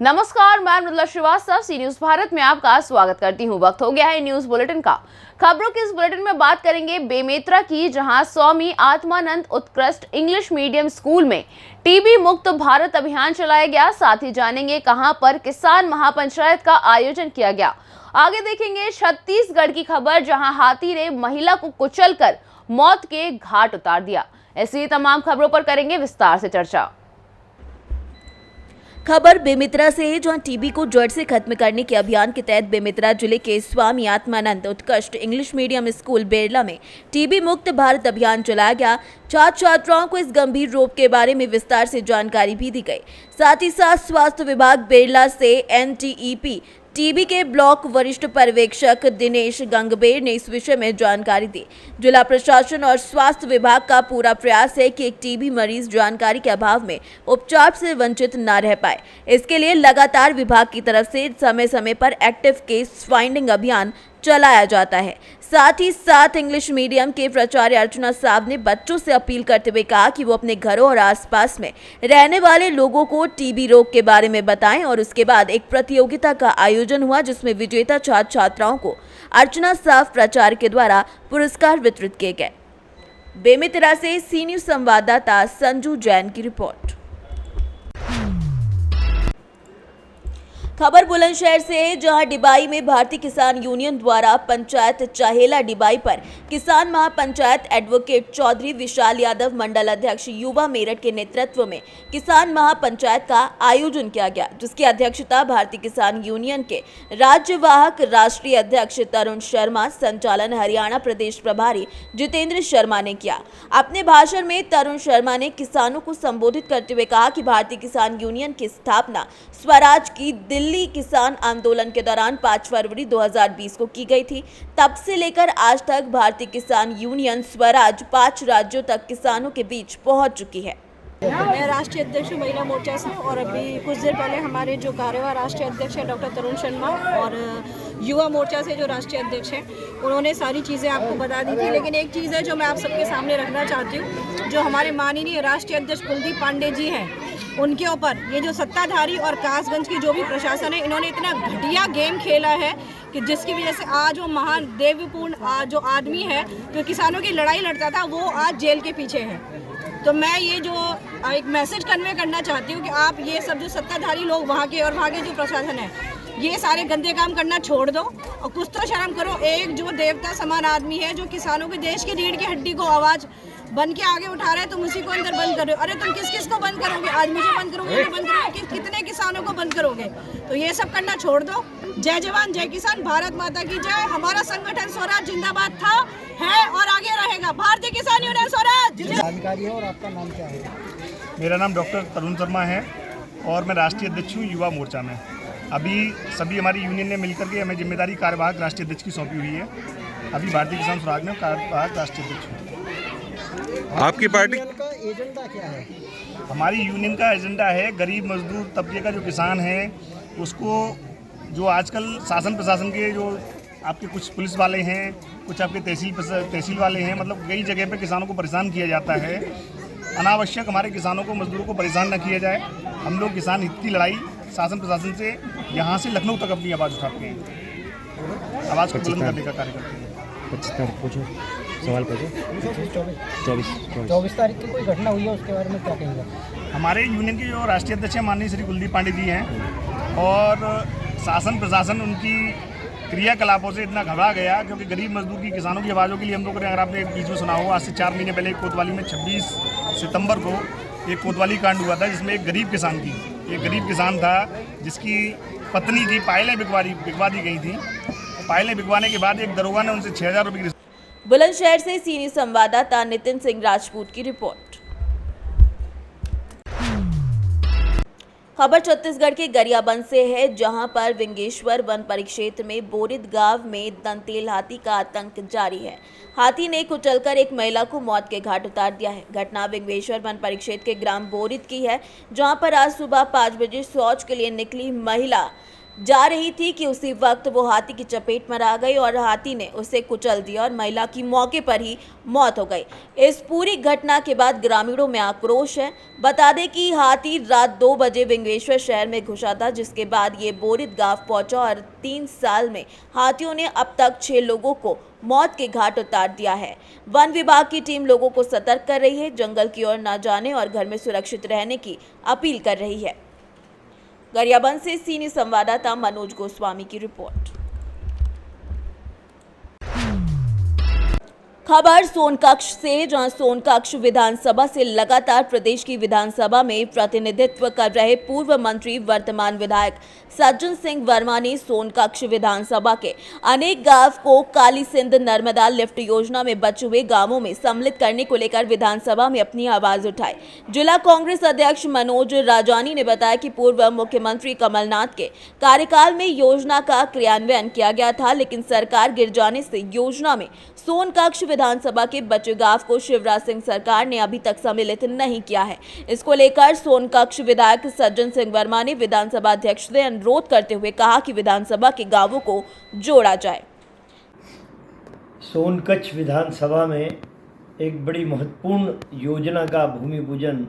नमस्कार, मैं मृदुला श्रीवास्तव सी न्यूज भारत में आपका स्वागत करती हूँ। वक्त हो गया है न्यूज बुलेटिन का। खबरों के इस बुलेटिन में बात करेंगे बेमेतरा की, जहां स्वामी आत्मानंद उत्कृष्ट इंग्लिश मीडियम स्कूल में टीबी मुक्त भारत अभियान चलाया गया। साथ ही जानेंगे कहां पर किसान महापंचायत का आयोजन किया गया। आगे देखेंगे छत्तीसगढ़ की खबर, जहां हाथी ने महिला को कुचलकर मौत के घाट उतार दिया। ऐसी तमाम खबरों पर करेंगे विस्तार से चर्चा। खबर बेमेतरा से है, जहां टीबी को जड़ से खत्म करने के अभियान के तहत बेमेतरा जिले के स्वामी आत्मानंद उत्कृष्ट इंग्लिश मीडियम स्कूल बेरला में टीबी मुक्त भारत अभियान चलाया गया। छात्र छात्राओं को इस गंभीर रोग के बारे में विस्तार से जानकारी भी दी गई। साथ ही साथ स्वास्थ्य विभाग बेरला से एनटीईपी टीबी के ब्लॉक वरिष्ठ पर्यवेक्षक दिनेश गंगबेर ने इस विषय में जानकारी दी। जिला प्रशासन और स्वास्थ्य विभाग का पूरा प्रयास है कि एक टीबी मरीज जानकारी के अभाव में उपचार से वंचित न रह पाए। इसके लिए लगातार विभाग की तरफ से समय समय पर एक्टिव केस फाइंडिंग अभियान चलाया जाता है। साथ ही साथ इंग्लिश मीडियम के प्राचार्य अर्चना साहब ने बच्चों से अपील करते हुए कहा कि वो अपने घरों और आसपास में रहने वाले लोगों को टीबी रोग के बारे में बताएं। और उसके बाद एक प्रतियोगिता का आयोजन हुआ, जिसमें विजेता छात्र छात्राओं को अर्चना साहब प्राचार्य के द्वारा पुरस्कार वितरित किए गए। बेमेतरा से सी न्यूज संवाददाता संजू जैन की रिपोर्ट। खबर बुलंदशहर से है, जहां डिबाई में भारतीय किसान यूनियन द्वारा पंचायत चाहेला डिबाई पर किसान महापंचायत एडवोकेट चौधरी विशाल यादव मंडल अध्यक्ष युवा मेरठ के नेतृत्व में किसान महापंचायत का आयोजन किया गया, जिसकी अध्यक्षता भारतीय किसान यूनियन के राज्यवाहक राष्ट्रीय अध्यक्ष तरुण शर्मा, संचालन हरियाणा प्रदेश प्रभारी जितेंद्र शर्मा ने किया। अपने भाषण में तरुण शर्मा ने किसानों को संबोधित करते हुए कहा कि भारतीय किसान यूनियन की स्थापना स्वराज की दिल्ली किसान आंदोलन के दौरान 5 फरवरी 2020 को की गई थी। तब से लेकर आज तक भारतीय किसान यूनियन स्वराज 5 राज्यों तक किसानों के बीच पहुंच चुकी है। मैं राष्ट्रीय अध्यक्ष महिला मोर्चा से, और अभी कुछ देर पहले हमारे जो कार्यवाह राष्ट्रीय अध्यक्ष हैं डॉक्टर तरुण शर्मा और युवा मोर्चा से जो राष्ट्रीय अध्यक्ष हैं, उन्होंने सारी चीज़ें आपको बता दी थी। लेकिन एक चीज़ है जो मैं आप सबके सामने रखना चाहती हूँ, जो हमारे माननीय राष्ट्रीय अध्यक्ष कुलदीप पांडे जी हैं, उनके ऊपर ये जो सत्ताधारी और कासगंज की जो भी प्रशासन है, इन्होंने इतना घटिया गेम खेला है कि जिसकी वजह से आज वो महान देवपूर्ण जो आदमी है जो किसानों की लड़ाई लड़ता था, वो आज जेल के पीछे है। तो मैं ये जो एक मैसेज कन्वे करना चाहती हूँ कि आप ये सब जो सत्ताधारी लोग वहाँ के और वहाँ के जो प्रशासन है, ये सारे गंदे काम करना छोड़ दो और कुछ तो शर्म करो। एक जो देवता समान आदमी है, जो किसानों के देश की रीढ़ की हड्डी को आवाज़ बन के आगे उठा रहा है, तुम उसी को अंदर बंद कर रहे हो। अरे तुम किस किस को बंद करोगे? आज मुझे बंद करोगे तो बंद करोगे, कितने किसानों को बंद करोगे? तो ये सब करना छोड़ दो। जय जवान जय किसान, भारत माता की जय। हमारा संगठन स्वराज जिंदाबाद था, है और आगे रहेगा। भारतीय किसान यूनियन स्वराज। जानकारी है। और आपका नाम क्या है? मेरा नाम डॉक्टर तरुण शर्मा है और मैं राष्ट्रीय अध्यक्ष हूँ युवा मोर्चा में। अभी सभी हमारी यूनियन ने मिलकर के हमें जिम्मेदारी कार्यवाहक राष्ट्रीय अध्यक्ष की सौंपी हुई है। अभी भारतीय किसान स्वराज में कार्यवाहक राष्ट्रीय अध्यक्ष हूँ। आपकी पार्टी का एजेंडा क्या है? हमारी यूनियन का एजेंडा है गरीब मजदूर तबके का जो किसान है, उसको जो आजकल शासन प्रशासन के जो आपके कुछ पुलिस वाले हैं, कुछ आपके तहसील वाले हैं, मतलब कई जगह पे किसानों को परेशान किया जाता है। अनावश्यक हमारे किसानों को, मजदूरों को परेशान न किया जाए। हम लोग किसान हित की लड़ाई शासन प्रशासन से यहाँ से लखनऊ तक अपनी आवाज़ उठाते हैं, आवाज़ को बुलंद करने का कार्य करते हैं। 25 तारीख पूछो, सवाल पूछो। 24 तारीख की कोई घटना हुई है, उसके बारे में क्या कहेंगे? हमारे यूनियन के जो राष्ट्रीय अध्यक्ष हैं माननीय श्री कुलदीप पांडे जी हैं, और शासन प्रशासन उनकी क्रियाकलापों से इतना घबरा गया, क्योंकि गरीब मजदूर की, किसानों की आवाज़ों के लिए हम लोगों ने, अगर आपने बीच में सुना हो, आज से 4 महीने पहले कोतवाली में 26 सितंबर को एक कोतवाली कांड हुआ था, जिसमें एक गरीब किसान था जिसकी पत्नी थी, पायलें बिकवा दी गई थी। पायलें बिकवाने के बाद एक दरोगा ने उनसे 6000 रुपये की। बुलंदशहर से सी न्यूज संवाददाता नितिन सिंह राजपूत की रिपोर्ट। खबर छत्तीसगढ़ के गरियाबंद से है, जहां पर विंगेश्वर वन परिक्षेत्र में बोरिद गांव में दंतेल हाथी का आतंक जारी है। हाथी ने कुचलकर एक महिला को मौत के घाट उतार दिया है। घटना विंगेश्वर वन परिक्षेत्र के ग्राम बोरिद की है, जहां पर आज सुबह 5 बजे शौच के लिए निकली महिला जा रही थी कि उसी वक्त वो हाथी की चपेट में आ गई और हाथी ने उसे कुचल दिया और महिला की मौके पर ही मौत हो गई। इस पूरी घटना के बाद ग्रामीणों में आक्रोश है। बता दें कि हाथी रात 2 बजे विंगेश्वर शहर में घुसा था, जिसके बाद ये बोरित गांव पहुंचा और 3 साल में हाथियों ने अब तक 6 लोगों को मौत के घाट उतार दिया है। वन विभाग की टीम लोगों को सतर्क कर रही है, जंगल की ओर न जाने और घर में सुरक्षित रहने की अपील कर रही है। गरियाबंद से सी न्यूज़ संवाददाता मनोज गोस्वामी की रिपोर्ट। खबर सोनकक्ष से, जहां सोनकक्ष विधानसभा से लगातार प्रदेश की विधानसभा में प्रतिनिधित्व कर रहे पूर्व मंत्री वर्तमान विधायक सज्जन सिंह वर्मा ने सोनकक्ष विधानसभा के अनेक गांव को काली सिंध नर्मदा लिफ्ट योजना में बचे हुए गांवों में सम्मिलित करने को लेकर विधानसभा में अपनी आवाज उठाई। जिला कांग्रेस अध्यक्ष मनोज राजानी ने बताया कि पूर्व मुख्यमंत्री कमलनाथ के कार्यकाल में योजना का क्रियान्वयन किया गया था, लेकिन सरकार गिर जाने से योजना में सोनकक्ष विधानसभा के बचे गांव को शिवराज सिंह सरकार ने अभी तक सम्मिलित नहीं किया है। इसको लेकर सोनकक्ष विधायक सज्जन सिंह वर्मा ने विधानसभा अध्यक्ष से अनुरोध करते हुए कहा कि विधानसभा के गांवों को जोड़ा जाए। सोनकक्ष विधानसभा में एक बड़ी महत्वपूर्ण योजना का भूमि पूजन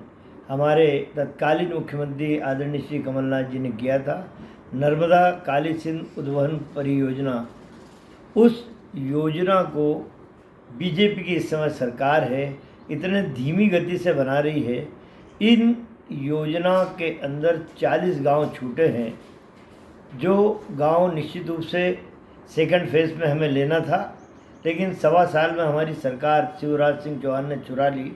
हमारे तत्कालीन मुख्यमंत्री आदरणीय श्री कमलनाथ जी ने किया था। नर्मदा काली सिंध उद्वहन परियोजना, उस योजना को बीजेपी की इस समय सरकार है इतने धीमी गति से बना रही है। इन योजना के अंदर 40 गांव छूटे हैं, जो गांव निश्चित रूप से सेकंड फेज में हमें लेना था, लेकिन 1.25 साल में हमारी सरकार शिवराज सिंह चौहान ने चुरा ली,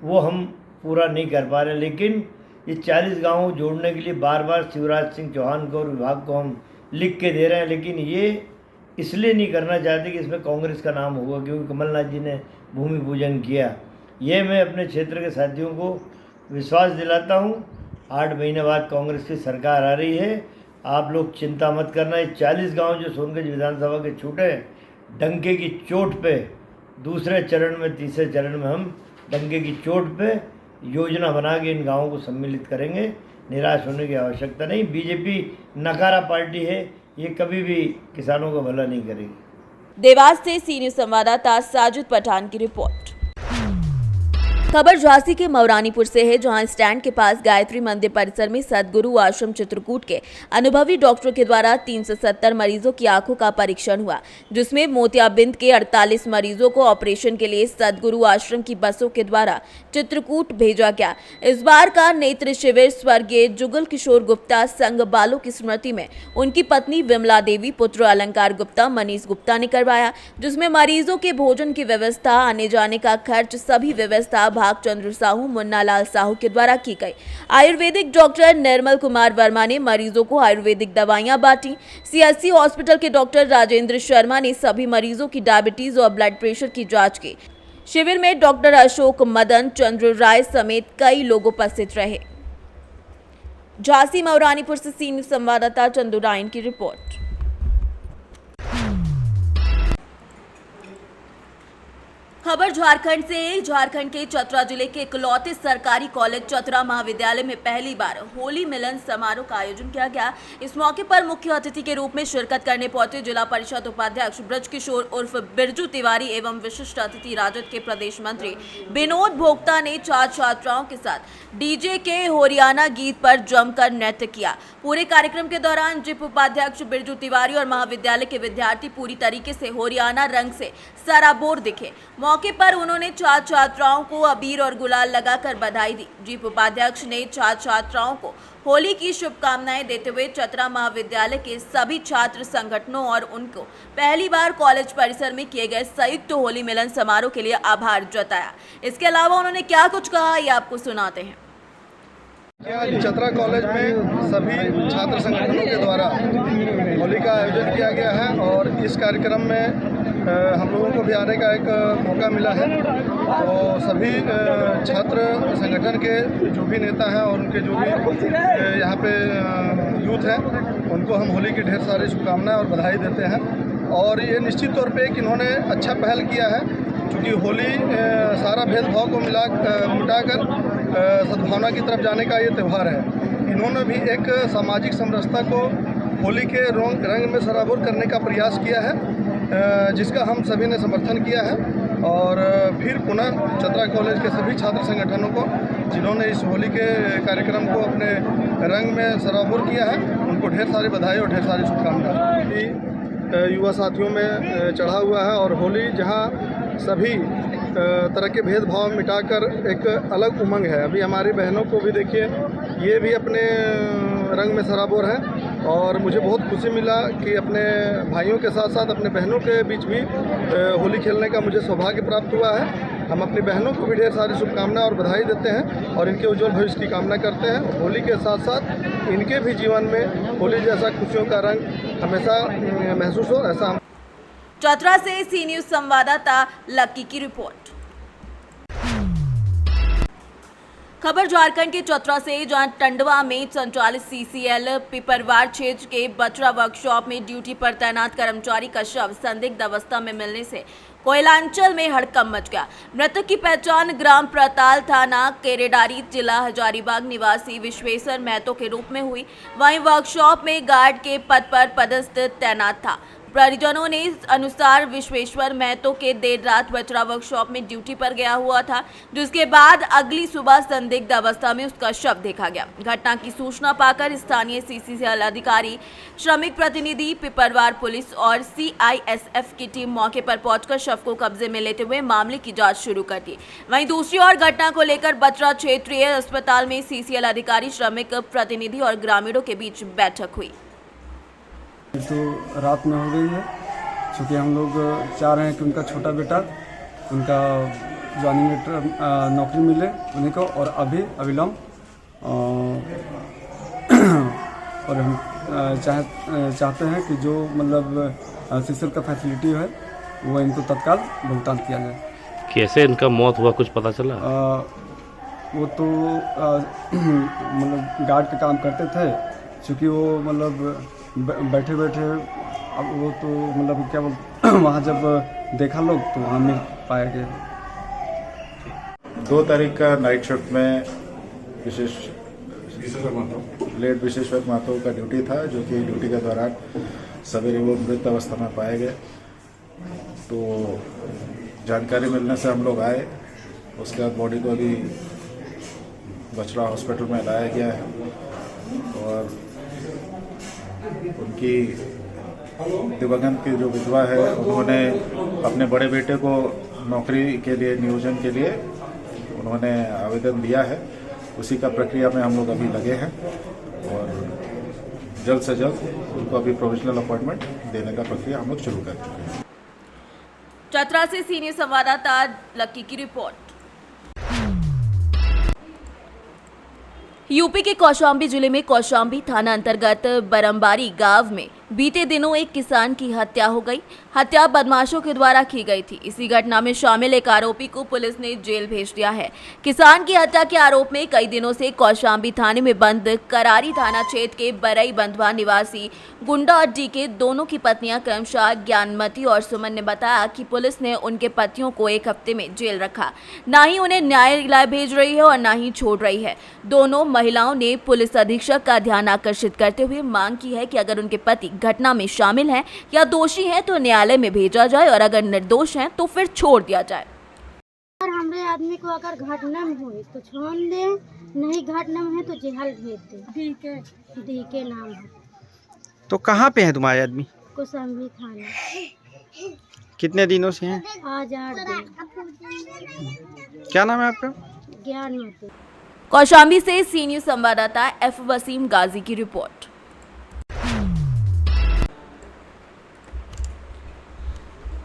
वो हम पूरा नहीं कर पा रहे। लेकिन ये 40 गांव जोड़ने के लिए बार बार शिवराज सिंह चौहान को और विभाग को हम लिख के दे रहे हैं, लेकिन ये इसलिए नहीं करना चाहते कि इसमें कांग्रेस का नाम होगा, क्योंकि कमलनाथ जी ने भूमि पूजन किया। ये मैं अपने क्षेत्र के साथियों को विश्वास दिलाता हूँ। 8 महीने बाद कांग्रेस की सरकार आ रही है, आप लोग चिंता मत करना। ये 40 गांव जो सोनकक्ष विधानसभा के छूटे, डंके की चोट पे दूसरे चरण में, तीसरे चरण में हम डंके की चोट पे योजना बना के इन गाँवों को सम्मिलित करेंगे। निराश होने की आवश्यकता नहीं। बीजेपी नकारा पार्टी है, ये कभी भी किसानों का भला नहीं करेगी। देवास से सी न्यूज़ संवाददाता साजिद पठान की रिपोर्ट। खबर झांसी के मौरानीपुर से है, जहां स्टैंड के पास गायत्री मंदिर परिसर में सद्गुरु आश्रम चित्रकूट के अनुभवी डॉक्टरों के द्वारा 370 मरीजों की आंखों का परीक्षण हुआ, जिसमें मोतियाबिंद के 48 मरीजों को ऑपरेशन के लिए सद्गुरु आश्रम की बसों के द्वारा चित्रकूट भेजा गया। इस बार का नेत्र शिविर स्वर्गीय जुगल किशोर गुप्ता संग बालों की स्मृति में उनकी पत्नी विमला देवी, पुत्र अलंकार गुप्ता, मनीष गुप्ता ने करवाया, जिसमें मरीजों के भोजन की व्यवस्था, आने जाने का खर्च, सभी व्यवस्था भागचंद्र साहू, मुन्ना लाल साहू के द्वारा की गई। आयुर्वेदिक डॉक्टर निर्मल कुमार वर्मा ने मरीजों को आयुर्वेदिक दवाइयां बांटी। सीएससी हॉस्पिटल के डॉक्टर राजेंद्र शर्मा ने सभी मरीजों की डायबिटीज और ब्लड प्रेशर की जांच की। शिविर में डॉक्टर अशोक मदन चंद्र राय समेत कई लोग उपस्थित रहे। झांसी मौरानीपुर से सी न्यूज़ संवाददाता चंदू रायन की रिपोर्ट। खबर झारखंड से। झारखंड के चतरा जिले के इकलौते सरकारी कॉलेज चतरा महाविद्यालय में पहली बार होली मिलन समारोह का आयोजन किया गया। इस मौके पर मुख्य अतिथि के रूप में शिरकत करने पहुंचे जिला परिषद उपाध्यक्ष ब्रज किशोर उर्फ बिरजू तिवारी एवं विशिष्ट अतिथि राजद के प्रदेश मंत्री विनोद भोक्ता ने छात्र छात्राओं के साथ डीजे के होरियाना गीत पर जमकर नृत्य किया। पूरे कार्यक्रम के दौरान जिप उपाध्यक्ष बिरजू तिवारी और महाविद्यालय के विद्यार्थी पूरी तरीके से होरियाना रंग से सराबोर दिखे। मौके पर उन्होंने छात्र छात्राओं को अबीर और गुलाल लगाकर बधाई दी। जीप उपाध्यक्ष ने छात्र छात्राओं को होली की शुभकामनाएं देते हुए चतरा महाविद्यालय के सभी छात्र संगठनों और उनको पहली बार कॉलेज परिसर में किए गए संयुक्त होली मिलन समारोह के लिए आभार जताया। इसके अलावा उन्होंने क्या कुछ कहा, ये आपको सुनाते हैं। चतरा कॉलेज में सभी छात्र संगठनों के द्वारा होली का आयोजन किया गया है और इस कार्यक्रम में हम लोगों को भी आने का एक मौका मिला है। तो सभी छात्र संगठन के जो भी नेता हैं और उनके जो भी यहाँ पे यूथ हैं, उनको हम होली की ढेर सारी शुभकामनाएं और बधाई देते हैं। और ये निश्चित तौर पे कि इन्होंने अच्छा पहल किया है, क्योंकि होली सारा भेदभाव को मिटाकर सद्भावना की तरफ जाने का ये त्यौहार है। इन्होंने भी एक सामाजिक समरसता को होली के रंग में सराबोर करने का प्रयास किया है, जिसका हम सभी ने समर्थन किया है। और फिर पुनः चतरा कॉलेज के सभी छात्र संगठनों को जिन्होंने इस होली के कार्यक्रम को अपने रंग में सराबोर किया है, उनको ढेर सारी बधाई और ढेर सारी शुभकामनाएं। युवा साथियों में चढ़ा हुआ है और होली जहां सभी तरह के भेदभाव मिटाकर एक अलग उमंग है। अभी हमारी बहनों को भी देखिए, ये भी अपने रंग में सराबोर हैं और मुझे बहुत खुशी मिला कि अपने भाइयों के साथ साथ अपने बहनों के बीच भी होली खेलने का मुझे सौभाग्य प्राप्त हुआ है। हम अपनी बहनों को भी ढेर सारी शुभकामनाएं और बधाई देते हैं और इनके उज्जवल भविष्य की कामना करते हैं। होली के साथ साथ इनके भी जीवन में होली जैसा खुशियों का रंग हमेशा महसूस हो, ऐसा हम चतरा से सी न्यूज संवाददाता लक्की की रिपोर्ट। खबर झारखंड के चतरा से, जहां टंडवा में संचालित सीसीएल पिपरवार क्षेत्र के बचरा वर्कशॉप में ड्यूटी पर तैनात कर्मचारी का शव संदिग्ध अवस्था में मिलने से कोयलांचल में हड़कंप मच गया। मृतक की पहचान ग्राम प्रताल थाना केरेडारी जिला हजारीबाग निवासी विश्वेश्वर महतो के रूप में हुई। वहीं वर्कशॉप में गार्ड के पद पर पदस्थ तैनात था। परिजनों ने अनुसार विश्वेश्वर महतो के देर रात बचरा वर्कशॉप में ड्यूटी पर गया हुआ था, जिसके बाद अगली सुबह संदिग्ध अवस्था में उसका शव देखा गया। घटना की सूचना पाकर स्थानीय सीसीएल अधिकारी, श्रमिक प्रतिनिधि, पिपरवार पुलिस और सीआईएसएफ की टीम मौके पर पहुंचकर शव को कब्जे में लेते हुए मामले की जांच शुरू कर दी। वहीं दूसरी ओर घटना को लेकर बचरा क्षेत्रीय अस्पताल में सीसीएल अधिकारी, श्रमिक प्रतिनिधि और ग्रामीणों के बीच बैठक हुई। तो रात में हो गई है, क्योंकि हम लोग चाह रहे हैं कि उनका छोटा बेटा, उनका ज्वाइनिंग लेटर नौकरी मिले उन्हीं को, और अविलंब और हम चाहते हैं कि जो मतलब सीसीएल का फैसिलिटी है वो इनको तत्काल भुगतान किया जाए। कैसे इनका मौत हुआ, कुछ पता चला? वो तो मतलब गार्ड का काम करते थे, क्योंकि वो मतलब बैठे बैठे, अब वो तो मतलब क्या वहाँ जब देखा लोग तो वहाँ मिल पाए गए। 2 तारीख का नाइट शिफ्ट में लेट विशेश्वर महतो का ड्यूटी था, जो कि ड्यूटी के दौरान सवेरे वो मृत अवस्था में पाए गए। तो जानकारी मिलने से हम लोग आए, उसके बाद बॉडी को अभी बचरा हॉस्पिटल में लाया गया है और उनकी दिवंगत की जो विधवा है, उन्होंने अपने बड़े बेटे को नौकरी के लिए, नियोजन के लिए उन्होंने आवेदन दिया है। उसी का प्रक्रिया में हम लोग अभी लगे हैं और जल्द से जल्द उनको अभी प्रोविजनल अपॉइंटमेंट देने का प्रक्रिया हम लोग शुरू कर चुके हैं। चतरा से सी न्यूज संवाददाता लक्की की रिपोर्ट। यूपी के कौशाम्बी जिले में कौशाम्बी थाना अंतर्गत बरमबारी गांव में बीते दिनों एक किसान की हत्या हो गई। हत्या बदमाशों के द्वारा की गई थी। इसी घटना में शामिल एक आरोपी को पुलिस ने जेल भेज दिया है। किसान की हत्या के आरोप में कई दिनों से कौशाम्बी थाने में बंद करारी थाना क्षेत्र के बरई बंधवा निवासी गुंडा और डीके दोनों की पत्नियां क्रमशः ज्ञानमती और सुमन ने बताया कि पुलिस ने उनके पतियों को 1 हफ्ते में जेल रखा। ना ही उन्हें न्यायालय भेज रही है और ना ही छोड़ रही है। दोनों महिलाओं ने पुलिस अधीक्षक का ध्यान आकर्षित करते हुए मांग की है कि अगर उनके पति घटना में शामिल हैं या दोषी हैं तो न्यायालय में भेजा जाए और अगर निर्दोष हैं तो फिर छोड़ दिया जाए। अगर हमारे आदमी को अगर घटना में हुई तो छोड़ दे, नहीं घटना में है तो जेल भेज दे। डीके नाम है। तो कहाँ पे है तुम्हारे आदमी? कौशाम्बी थाना। कितने दिनों से हैं? आज 8 दिन। क्या नाम है आपका? ज्ञानमती। कौशाम्बी से सी न्यूज संवाददाता एफ वसीम गाजी की रिपोर्ट।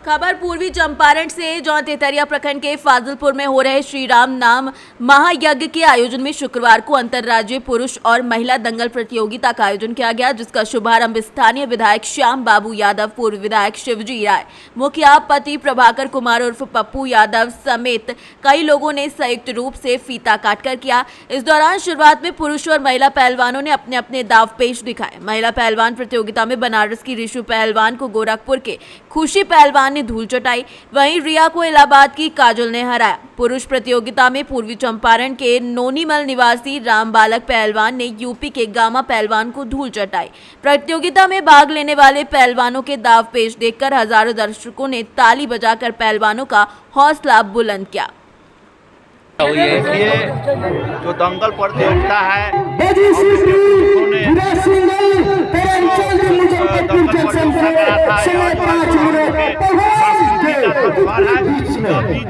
खबर पूर्वी चंपारण से, जहां तेतरिया प्रखंड के फाजिलपुर में हो रहे श्री राम नाम महायज्ञ के आयोजन में शुक्रवार को अंतर्राज्यीय पुरुष और महिला दंगल प्रतियोगिता का आयोजन किया गया, जिसका शुभारंभ स्थानीय विधायक श्याम बाबू यादव, पूर्व विधायक शिवजी राय, मुखिया पति प्रभाकर कुमार उर्फ पप्पू यादव समेत कई लोगों ने संयुक्त रूप से फीता काटकर किया। इस दौरान शुरुआत में पुरुष और महिला पहलवानों ने अपने अपने दावपेच दिखाए। महिला पहलवान प्रतियोगिता में बनारस की रिशु पहलवान को गोरखपुर के खुशी पहलवान ने धूल चटाई, वहीं रिया को इलाहाबाद की काजल ने हराया। पुरुष प्रतियोगिता में पूर्वी चंपारण के नोनीमल निवासी राम बालक पहलवान ने यूपी के गामा पहलवान को धूल चटाई। प्रतियोगिता में भाग लेने वाले पहलवानों के दाव पेश देखकर हजारों दर्शकों ने ताली बजाकर पहलवानों का हौसला बुलंद किया। ये जो दंगल प्रतियोगिता है, बीच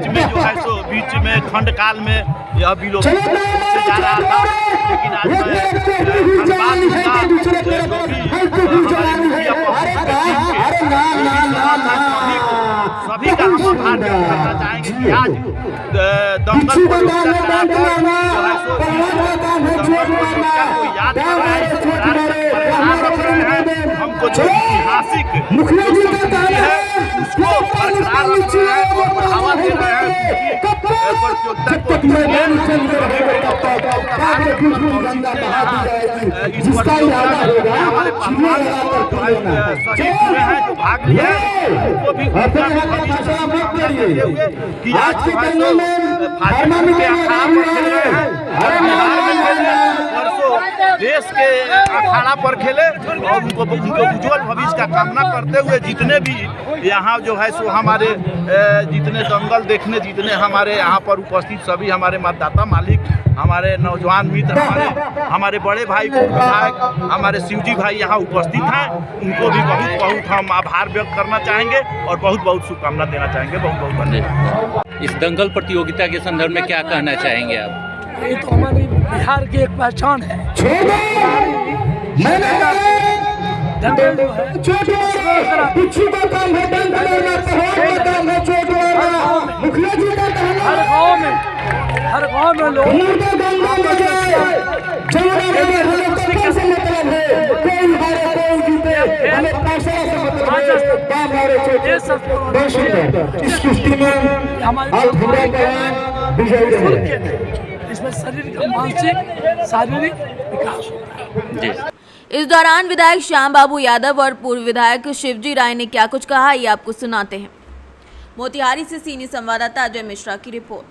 में जो है सो बीच में खंड काल में यह विलोप से जा रहा था, लेकिन आज मैं धन्यवाद दूंगा सभी का हम आभार व्यक्त करना चाहेंगे कि आज दंगल प्रतियोगिता को याद कर रहे हैं, हमको जो ऐतिहासिक है उसको बरकरार रख रहे हैं और बढ़ावा दे रहे हैं। प्रतियोगिता को इस प्रतियोगिता में हमारे पहलवान शहीद हुए हैं जो भाग लिए हैं, उनको भी कि आज फाजिल के अखाड़ा पर खेल रहे हैं, बिहार में खेले, परसों देश के अखाड़ा पर खेले और उनको उज्जवल भविष्य का कामना करते हुए जितने भी यहाँ जो है सो हमारे जितने दंगल देखने जितने हमारे यहाँ पर उपस्थित सभी हमारे मतदाता मालिक, हमारे नौजवान मित्र, हमारे बड़े भाई विधायक, हमारे शिवजी भाई यहाँ उपस्थित हैं, उनको भी बहुत बहुत हम आभार व्यक्त करना चाहेंगे और बहुत बहुत शुभकामना देना चाहेंगे। बहुत बहुत धन्यवाद। इस दंगल प्रतियोगिता के संदर्भ में क्या कहना चाहेंगे आप? ये तो हमारी बिहार की एक पहचान है। दंगल जो है हर गाँव में लोग इसमें शरीर का मानसिक शारीरिक विकास होता है। इस दौरान विधायक श्याम बाबू यादव और पूर्व विधायक शिवजी राय ने क्या कुछ कहा, ये आपको सुनाते हैं। मोतिहारी से सीनियर संवाददाता अजय मिश्रा की रिपोर्ट।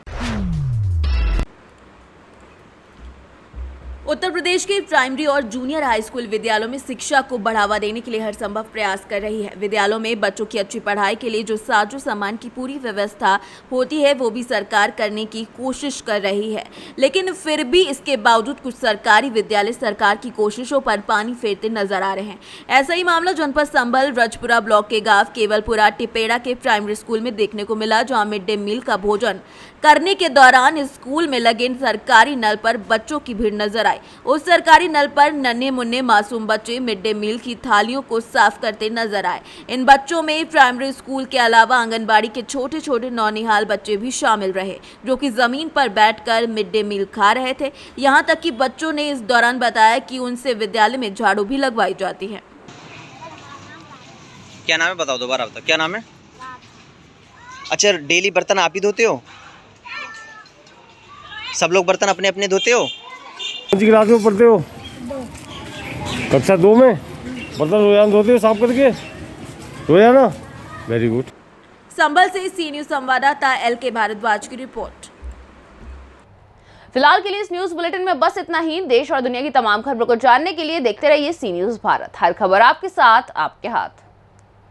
उत्तर प्रदेश के प्राइमरी और जूनियर हाई स्कूल विद्यालयों में शिक्षा को बढ़ावा देने के लिए हर संभव प्रयास कर रही है। विद्यालयों में बच्चों की अच्छी पढ़ाई के लिए जो साजो सामान की पूरी व्यवस्था होती है वो भी सरकार करने की कोशिश कर रही है, लेकिन फिर भी इसके बावजूद कुछ सरकारी विद्यालय सरकार की कोशिशों पर पानी फेरते नजर आ रहे हैं। ऐसा ही मामला जनपद संभल रजपुरा ब्लॉक के गांव केवलपुरा टिपेड़ा के प्राइमरी स्कूल में देखने को मिला, जहाँ मिड डे मील का भोजन करने के दौरान स्कूल में लगे सरकारी नल पर बच्चों की भीड़ नजर आई। उस सरकारी नल पर नन्हे मुन्ने मासूम बच्चे मिड डे मील की थालियों को साफ करते नजर आए। इन बच्चों में प्राइमरी स्कूल के अलावा आंगनबाड़ी के छोटे छोटे नौनिहाल बच्चे भी शामिल रहे, जो कि जमीन पर बैठकर मिड डे मील खा रहे थे। यहाँ तक कि बच्चों ने इस दौरान बताया कि उनसे विद्यालय में झाड़ू भी लगवाई जाती है। क्या नाम है, बताओ दोबारा बताओ, क्या नाम है? अच्छा, डेली बर्तन आप ही धोते हो? सब लोग बर्तन अपने अपने धोते हो? कौन सी क्लास में पढ़ते हो? कक्षा 2 में। बर्तन रोजाना धोते हो साफ करके? रोजाना? Very good. संभल से सी न्यूज संवाददाता LK भारद्वाज की रिपोर्ट। फिलहाल के लिए इस न्यूज बुलेटिन में बस इतना ही। देश और दुनिया की तमाम खबरों को जानने के लिए देखते रहिए सी न्यूज भारत। हर खबर आपके साथ, आपके हाथ।